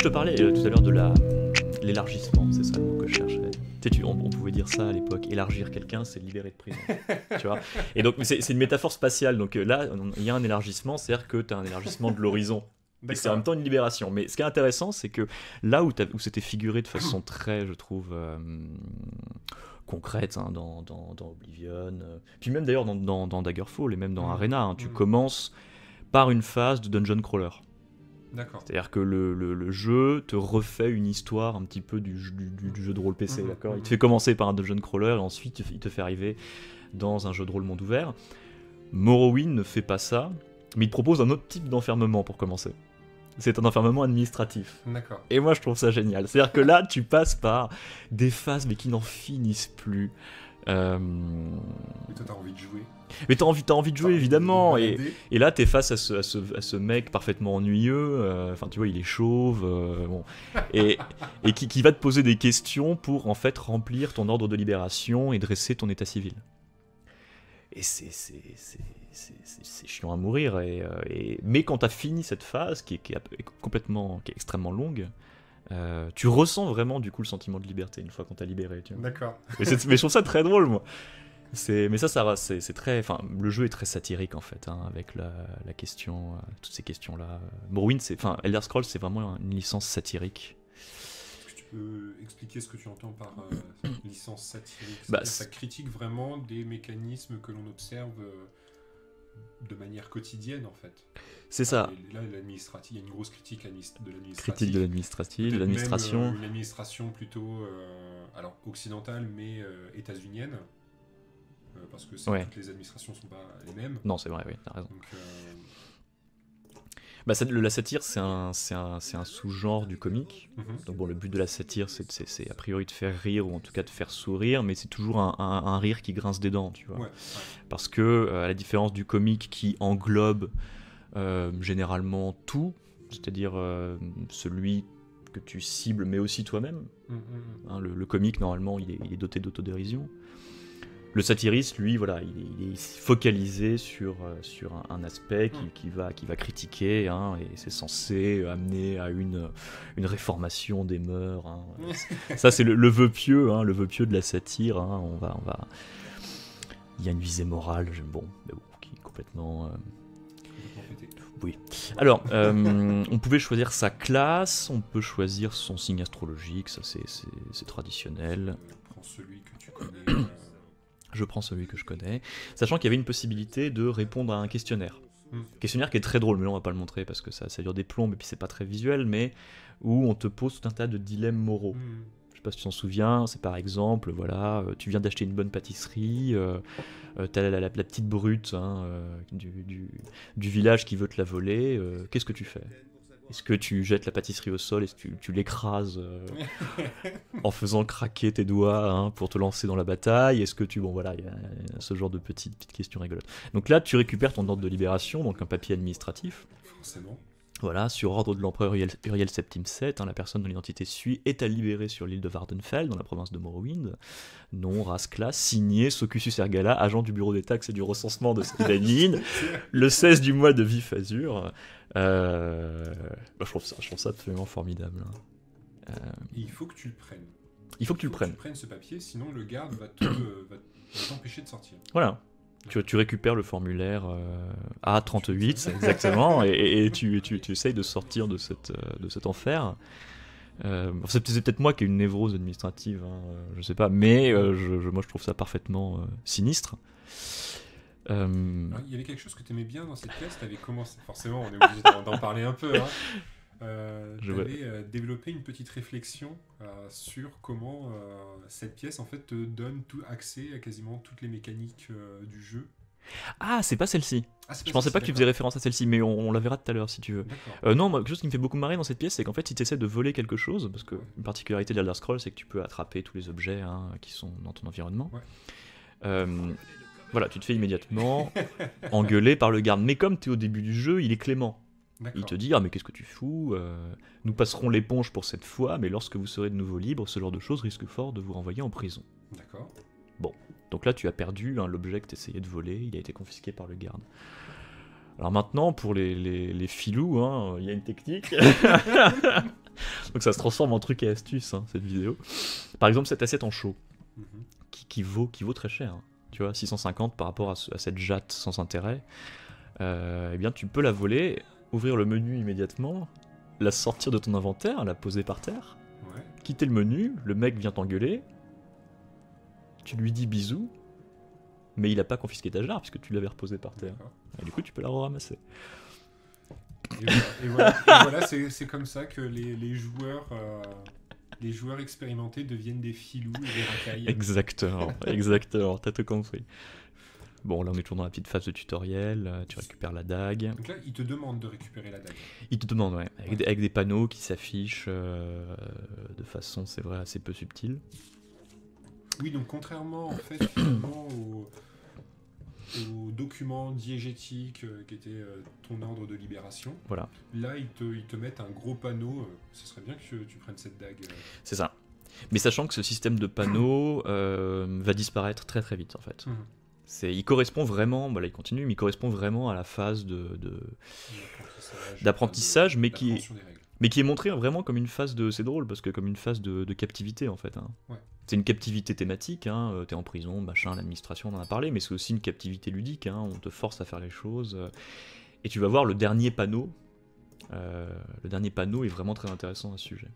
te parlais tout à l'heure de l'élargissement, c'est ça le mot que je cherchais. Tu sais, on pouvait dire ça à l'époque, élargir quelqu'un, c'est le libérer de prison. Tu vois. Et donc, c'est une métaphore spatiale. Donc là, il y a un élargissement, c'est-à-dire que tu as un élargissement de l'horizon. Et c'est en même temps une libération. Mais ce qui est intéressant, c'est que là où c'était figuré de façon très, je trouve, concrète, hein, dans Oblivion, puis même d'ailleurs dans Daggerfall et même dans Arena, hein, tu commences par une phase de dungeon crawler. C'est-à-dire que le jeu te refait une histoire un petit peu du jeu de rôle PC, d'accord. Il te fait commencer par un dungeon crawler et ensuite il te fait arriver dans un jeu de rôle monde ouvert. Morrowind ne fait pas ça, mais il te propose un autre type d'enfermement pour commencer. C'est un enfermement administratif. D'accord. Et moi je trouve ça génial. C'est-à-dire que là tu passes par des phases mais qui n'en finissent plus. Mais toi t'as envie de jouer. Mais t'as envie de jouer évidemment, et là t'es face à ce mec parfaitement ennuyeux, enfin tu vois il est chauve, bon, et qui va te poser des questions pour en fait remplir ton ordre de libération et dresser ton état civil. Et c'est chiant à mourir, mais quand t'as fini cette phase qui est extrêmement longue, tu ressens vraiment du coup le sentiment de liberté une fois qu'on t'a libéré. Tu vois. D'accord. Mais je trouve ça très drôle moi. Mais ça c'est très, enfin le jeu est très satirique en fait, hein, avec la question, toutes ces questions là. Morrowind, Elder Scrolls c'est vraiment une licence satirique. Est-ce que tu peux expliquer ce que tu entends par licence satirique? Ça critique vraiment des mécanismes que l'on observe de manière quotidienne en fait. C'est ça. Là l'administratif, il y a une grosse critique de l'administratif. Critique de l'administration. Même, une administration plutôt alors occidentale mais états-unienne. Parce que toutes les administrations ne sont pas les mêmes. Non, c'est vrai, oui, t'as raison. Donc, la satire, c'est un sous-genre du comique. Donc bon, le but de la satire, c'est a priori de faire rire, ou en tout cas de faire sourire, mais c'est toujours un rire qui grince des dents, tu vois. Parce que, à la différence du comique qui englobe généralement tout, c'est-à-dire celui que tu cibles, mais aussi toi-même. Hein, le comique, normalement, il est doté d'autodérision. Le satiriste, lui, voilà, il est focalisé sur un aspect qui va critiquer, hein, et c'est censé amener à une réformation des mœurs. Hein. Ça, c'est le vœu pieux, hein, le vœu pieux de la satire. Hein, on va... Il y a une visée morale, qui est complètement... Oui. Alors, on pouvait choisir sa classe, on peut choisir son signe astrologique, ça c'est traditionnel. Prends celui que tu connais. Je prends celui que je connais, sachant qu'il y avait une possibilité de répondre à un questionnaire. Questionnaire qui est très drôle, mais là on va pas le montrer parce que ça dure des plombs et puis c'est pas très visuel, mais où on te pose tout un tas de dilemmes moraux. Je sais pas si tu t'en souviens, c'est par exemple, voilà, tu viens d'acheter une bonne pâtisserie, t'as la petite brute, hein, du village qui veut te la voler, qu'est-ce que tu fais ? Est-ce que tu jettes la pâtisserie au sol? Est-ce que tu l'écrases en faisant craquer tes doigts, hein, pour te lancer dans la bataille? Est-ce que tu... Bon voilà, il y a ce genre de petites questions rigolotes. Donc là, tu récupères ton ordre de libération, donc un papier administratif. Forcément. Voilà, sur ordre de l'empereur Uriel Septime VII, hein, la personne dont l'identité suit est à libérer sur l'île de Vardenfell, dans la province de Morrowind. Nom, race, classe, signé Socusus Ergala, agent du bureau des taxes et du recensement de Skydanin, le 16 du mois de Vif Azur. Je trouve ça absolument formidable. Il faut que tu le prennes. Il faut que tu le prennes. Tu prennes ce papier, sinon le garde va t'empêcher de sortir. Voilà. Tu récupères le formulaire A38 exactement, et tu essayes de sortir de cet enfer. C'est peut-être moi qui ai une névrose administrative, hein, je sais pas, mais moi je trouve ça parfaitement sinistre. Alors, il y avait quelque chose que tu aimais bien dans cette pièce, tu avais commencé, forcément on est obligé d'en parler un peu, hein. Tu avais développé une petite réflexion sur comment cette pièce en fait te donne tout accès à quasiment toutes les mécaniques du jeu. Ah, c'est pas celle-ci. Je pensais pas que tu faisais référence à celle-ci, mais on la verra tout à l'heure si tu veux. Non, quelque chose qui me fait beaucoup marrer dans cette pièce, c'est qu'en fait, si tu essaies de voler quelque chose, parce que une particularité de Elder Scrolls, c'est que tu peux attraper tous les objets, hein, qui sont dans ton environnement. Voilà, tu te fais immédiatement engueuler par le garde. Mais comme tu es au début du jeu, il est clément. Il te dit, ah mais qu'est-ce que tu fous, nous passerons l'éponge pour cette fois, mais lorsque vous serez de nouveau libre, ce genre de choses risque fort de vous renvoyer en prison. D'accord. Bon, donc là tu as perdu, hein, l'objet que tu essayais de voler, il a été confisqué par le garde. Alors maintenant, pour les filous, hein, il y a une technique. Donc ça se transforme en truc et astuce, hein, cette vidéo. Par exemple, cette assiette en chaud, qui vaut très cher. Hein. Tu vois, 650 par rapport à cette jatte sans intérêt. Eh bien, tu peux la voler, ouvrir le menu immédiatement, la sortir de ton inventaire, la poser par terre, quitter le menu, le mec vient t'engueuler, tu lui dis bisous, mais il a pas confisqué ta jarre puisque tu l'avais reposée par terre. Et du coup, tu peux la ramasser. Et voilà, c'est comme ça que les joueurs expérimentés deviennent des filous et des racailles. Exactement, t'as tout compris. Bon, là on est toujours dans la petite phase de tutoriel, tu récupères la dague. Donc là, il te demande de récupérer la dague. Il te demande, ouais, avec des panneaux qui s'affichent de façon, c'est vrai, assez peu subtile. Oui, donc contrairement en fait finalement au document diégétique qui était ton ordre de libération, voilà. Là ils te mettent un gros panneau, ce serait bien que tu prennes cette dague. C'est ça. Mais sachant que ce système de panneaux va disparaître très très vite en fait. Il correspond vraiment, voilà, il continue, mais il correspond vraiment à la phase d'apprentissage, mais qui est montré vraiment comme une phase de, c'est drôle parce que comme une phase de captivité en fait. Hein. Ouais. C'est une captivité thématique, hein, t'es en prison, machin, l'administration on en a parlé, mais c'est aussi une captivité ludique, hein, on te force à faire les choses. Et tu vas voir le dernier panneau. Le dernier panneau est vraiment très intéressant à ce sujet.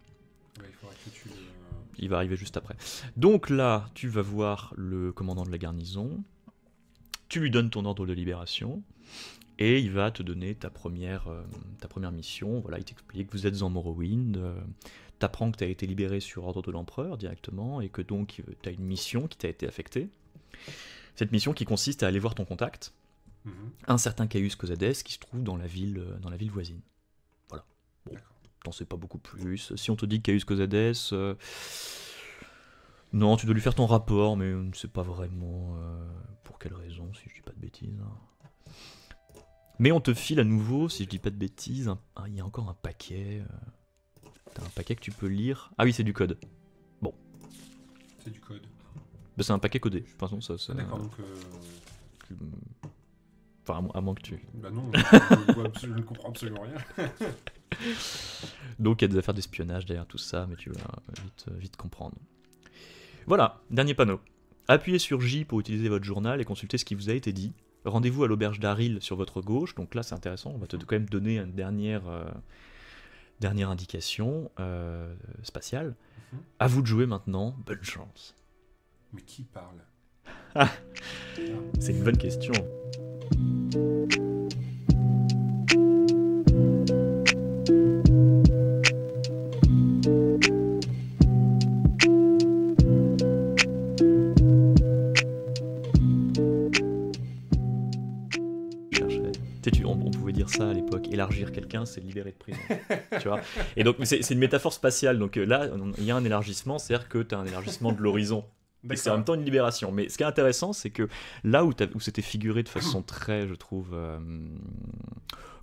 Ouais, il faudra que tu Il va arriver juste après. Donc là, tu vas voir le commandant de la garnison. Tu lui donnes ton ordre de libération et il va te donner ta première mission. Voilà, il t'explique que vous êtes en Morrowind, t'apprends que tu as été libéré sur ordre de l'empereur directement et que donc tu as une mission qui t'a été affectée. Cette mission qui consiste à aller voir ton contact, un certain Caius Cosades qui se trouve dans la ville voisine. Voilà. Bon, t'en sais pas beaucoup plus. Si on te dit que Caius Cosades... Non, tu dois lui faire ton rapport, mais on ne sait pas vraiment pour quelle raison, si je dis pas de bêtises. Mais on te file à nouveau, si je dis pas de bêtises, il y a encore un paquet. T'as un paquet que tu peux lire. Ah oui, c'est du code. Bon. C'est du code. Bah, c'est un paquet codé. Enfin, ça, d'accord, donc... Enfin, à moins que tu... Bah non, je ne comprends absolument rien. Donc il y a des affaires d'espionnage derrière tout ça, mais tu vas vite comprendre. Voilà, dernier panneau. Appuyez sur J pour utiliser votre journal et consulter ce qui vous a été dit. Rendez-vous à l'auberge d'Aril sur votre gauche. Donc là, c'est intéressant. On va quand même donner une dernière indication spatiale. À vous de jouer maintenant. Bonne chance. Mais qui parle? C'est une bonne question. On pouvait dire ça à l'époque, élargir quelqu'un, c'est libérer de prison. Tu vois. Et donc, c'est une métaphore spatiale. Donc là, il y a un élargissement, c'est-à-dire que tu as un élargissement de l'horizon. Et c'est en même temps une libération. Mais ce qui est intéressant, c'est que là où c'était figuré de façon très, je trouve,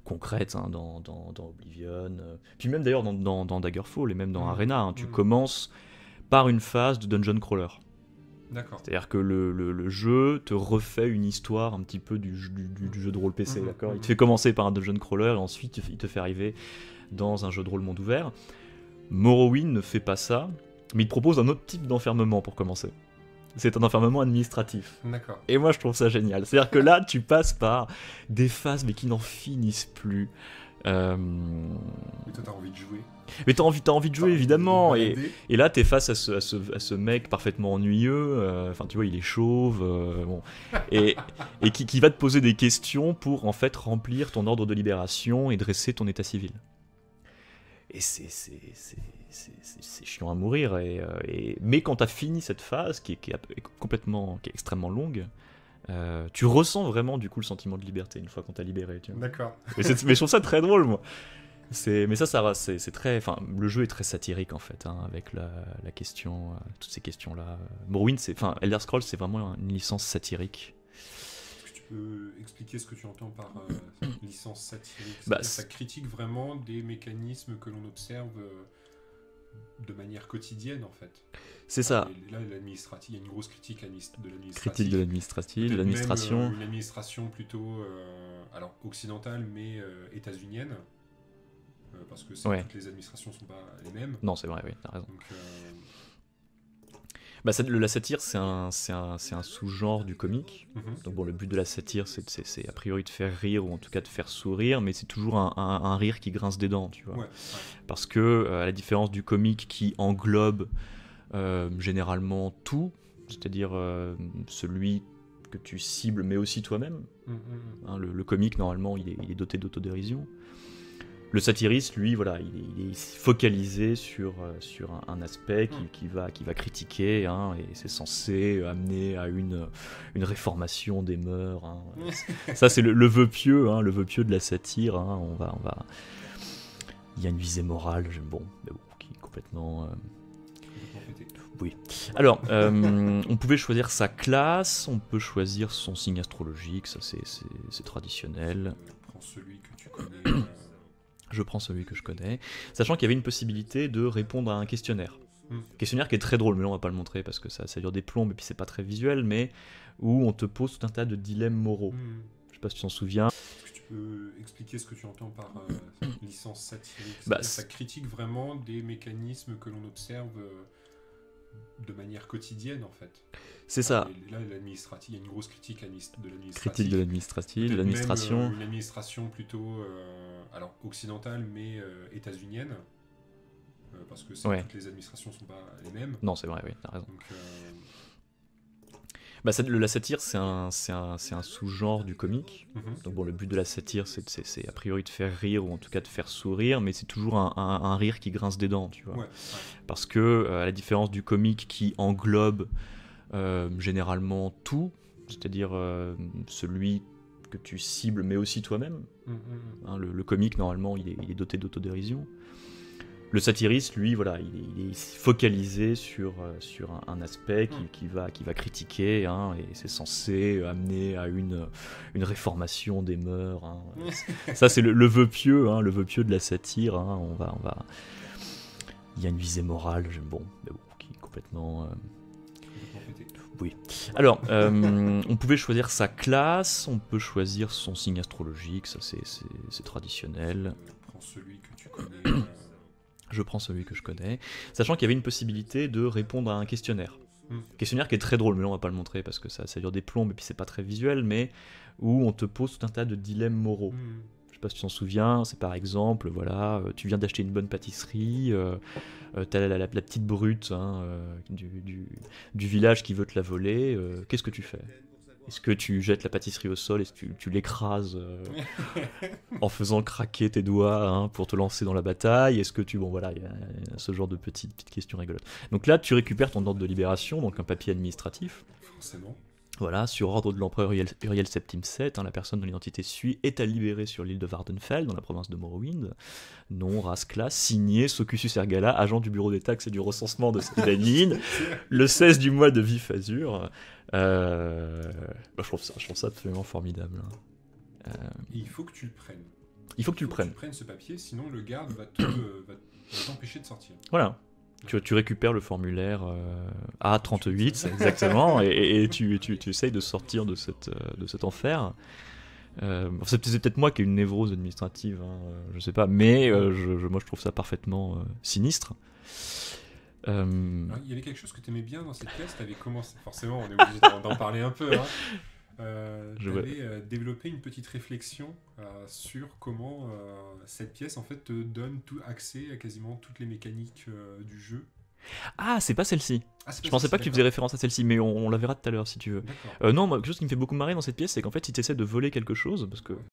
concrète, hein, dans Oblivion, puis même d'ailleurs dans Daggerfall et même dans Arena, hein, tu commences par une phase de dungeon crawler. D'accord. C'est-à-dire que le jeu te refait une histoire un petit peu du jeu de rôle PC, d'accord. Il te fait commencer par un dungeon crawler et ensuite il te fait arriver dans un jeu de rôle monde ouvert. Morrowind ne fait pas ça, mais il te propose un autre type d'enfermement pour commencer. C'est un enfermement administratif. D'accord. Et moi je trouve ça génial. C'est-à-dire que là tu passes par des phases mais qui n'en finissent plus. Mais toi t'as envie de jouer. Mais t'as envie de jouer évidemment, et là t'es face à ce mec parfaitement ennuyeux, enfin tu vois il est chauve, bon, et qui va te poser des questions pour en fait remplir ton ordre de libération et dresser ton état civil. Et c'est chiant à mourir, mais quand t'as fini cette phase qui est extrêmement longue, tu ressens vraiment du coup le sentiment de liberté une fois qu'on t'a libéré. Tu vois. D'accord. Mais je trouve ça très drôle moi. Mais c'est très, enfin, le jeu est très satirique en fait, hein, avec la question, toutes ces questions-là. Morrowind, Elder Scrolls, c'est vraiment une licence satirique. Est-ce que tu peux expliquer ce que tu entends par licence satirique? Ça critique vraiment des mécanismes que l'on observe de manière quotidienne en fait. C'est ça. Là, il y a une grosse critique de l'administratif. Critique de l'administration. Une administration plutôt, alors occidentale mais états-unienne. parce que toutes les administrations sont pas les mêmes. Non, c'est vrai, oui, t'as raison. Donc, la satire, c'est un sous-genre du comique. Donc bon, le but de la satire, c'est a priori de faire rire, ou en tout cas de faire sourire, mais c'est toujours un rire qui grince des dents, tu vois. Parce que, à la différence du comique qui englobe généralement tout, c'est-à-dire celui que tu cibles, mais aussi toi-même. Hein, le comique, normalement, il est doté d'autodérision. Le satiriste, lui, voilà, il est focalisé sur un aspect qui va critiquer, hein, et c'est censé amener à une réformation des mœurs. Hein. Ça, c'est le vœu pieux, hein, le vœu pieux de la satire. Hein. Il y a une visée morale, qui est complètement... Oui. Alors, on pouvait choisir sa classe, on peut choisir son signe astrologique, ça c'est traditionnel. Prends celui que tu connais. Je prends celui que je connais, sachant qu'il y avait une possibilité de répondre à un questionnaire. Questionnaire qui est très drôle, mais là on va pas le montrer parce que ça dure des plombes et puis c'est pas très visuel, mais où on te pose tout un tas de dilemmes moraux. Je sais pas si tu t'en souviens. Est-ce que tu peux expliquer ce que tu entends par licence satirique? Ça critique vraiment des mécanismes que l'on observe de manière quotidienne, en fait. C'est ça. Là, l'administratif, il y a une grosse critique de l'administratif. Critique de l'administration. Même, une administration plutôt alors occidentale, mais états-unienne. Parce que toutes les administrations sont pas les mêmes. Non, c'est vrai, oui, t'as raison. Donc, la satire, c'est un sous-genre du comique. Donc bon, le but de la satire, c'est a priori de faire rire, ou en tout cas de faire sourire, mais c'est toujours un rire qui grince des dents, tu vois. Parce que, à la différence du comique qui englobe généralement tout, c'est-à-dire celui que tu cibles, mais aussi toi-même. Hein, le comique, normalement, il est doté d'autodérision. Le satiriste, lui, voilà, il est focalisé sur un aspect qui va critiquer, hein, et c'est censé amener à une réformation des mœurs. Hein. Ça, c'est le vœu pieux, hein, le vœu pieux de la satire. Hein. Il y a une visée morale, qui est complètement... Oui. Alors, on pouvait choisir sa classe, on peut choisir son signe astrologique, ça c'est traditionnel. Prends celui que tu connais. Je prends celui que je connais, sachant qu'il y avait une possibilité de répondre à un questionnaire. Questionnaire qui est très drôle, mais là on va pas le montrer parce que ça dure des plombes et puis c'est pas très visuel, mais où on te pose tout un tas de dilemmes moraux. Je sais pas si tu t'en souviens, c'est par exemple, voilà, tu viens d'acheter une bonne pâtisserie, t'as la petite brute, hein, du village qui veut te la voler, qu'est-ce que tu fais ? Est-ce que tu jettes la pâtisserie au sol? Est-ce que tu l'écrases en faisant craquer tes doigts, hein, pour te lancer dans la bataille? Est-ce que tu... Bon voilà, il y a ce genre de petites questions rigolotes. Donc là, tu récupères ton ordre de libération, donc un papier administratif. Forcément. Voilà, sur ordre de l'empereur Uriel Septime VII, hein, la personne dont l'identité suit est à libérer sur l'île de Vardenfell, dans la province de Morrowind. Nom, race, classe, signé Socusus Ergala, agent du bureau des taxes et du recensement de Skydanin, le 16 du mois de Vif Azur. Je trouve ça absolument formidable. Hein. Il faut que tu le prennes. Il faut que tu le prennes. Tu prennes ce papier, sinon le garde va t'empêcher de sortir. Voilà. Tu récupères le formulaire A38, exactement, et tu essayes de sortir de cet enfer. C'est peut-être moi qui ai une névrose administrative, hein, je sais pas, mais moi je trouve ça parfaitement sinistre. Il y avait quelque chose que tu aimais bien dans cette pièce, tu avais commencé, forcément on est obligé d'en parler un peu, hein. Tu avais développé une petite réflexion sur comment cette pièce en fait te donne tout accès à quasiment toutes les mécaniques du jeu. Ah, c'est pas celle-ci. Je pensais pas que tu faisais référence à celle-ci, mais on la verra tout à l'heure si tu veux. Non, moi, quelque chose qui me fait beaucoup marrer dans cette pièce, c'est qu'en fait, si tu essaies de voler quelque chose, parce que